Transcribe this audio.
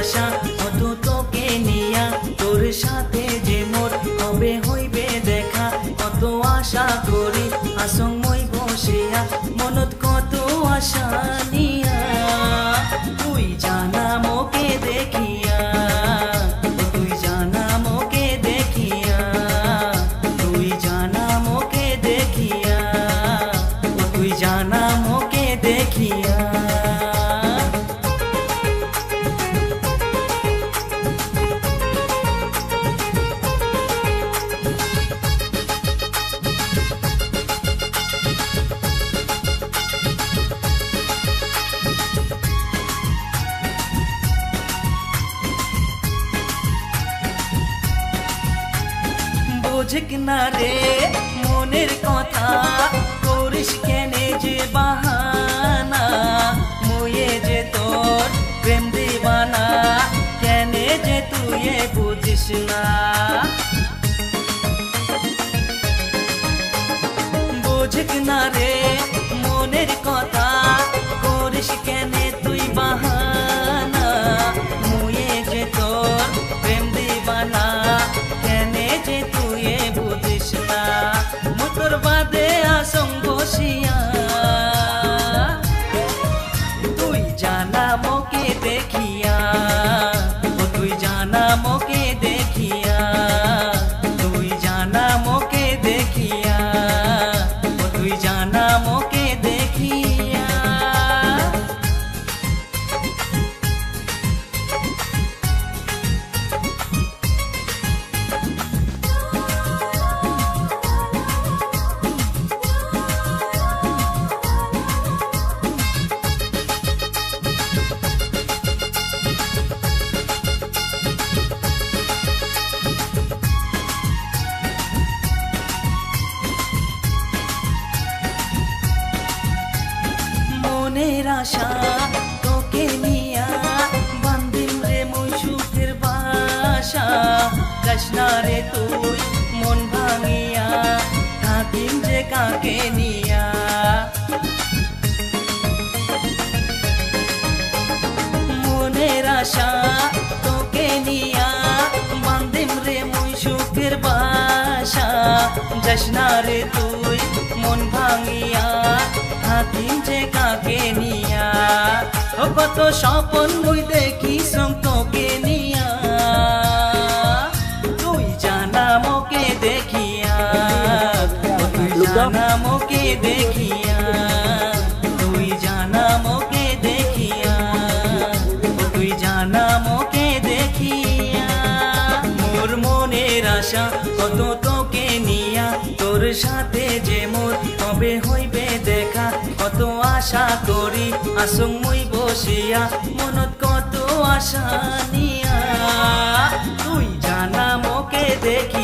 আশা কত তোকে নিয়া, তোর সাথে যে মোর কবে হইবে দেখা, কত আশা করি আসং মই বসিয়া, মনত কত আশা নিয়া, তুই জানা মোকে দেখিয়া, তুই জানা মোকে দেখিয়া, তুই জানা মোকে দেখিয়া, তুই জানা মোকে দেখিয়া। বোঝে না রে মনের কথা, করিস কেনে যে বাহানা, মুয়ে যে তোর প্রেম দিবানা, কেনে যে তুই বুঝিস না। বোঝে না রে মনের কথা, করিস কেনে তুই বাহানা, মুয়ে যে তোর প্রেম দিবানা, কেনে যে তুই বুঝিস না। মোটর বাদে আসং বসিয়া, তুই জানা মোকে দেখিয়া, তুই জানা মোকে দেখিয়া, তুই জানা মোকে দেখিয়া, তুই জানা মোকে দেখিয়া। মনের আশা তোকে নিয়া, বান্ধিম রে মই সুখের বাসা, যাস না রে তুই মন ভাঙিয়া, থাকিম যে কাকে নিয়া। মনের আশা তোকে নিয়া, বান্ধিম রে মই সুখের বাসা, যাস না রে তুই মন ভাঙিয়া, থাকিম যে কাকে নিয়া। ও কত স্বপন মুই দেখি সং তোকে নিয়া, তুই জানা মোকে দেখিয়া, তুই জানা মোকে দেখিয়া, তুই জানা মোকে দেখিয়া, তুই জানা মোকে দেখিয়া। মোর মনের আশা কত তোকে নিয়া, তোর সাথে যে মোর কবে হইবে দেখা, কত আশা করি আসং মুই বসিয়া, মনত কত আশা নিয়া, তুই জানা মোকে দেখি।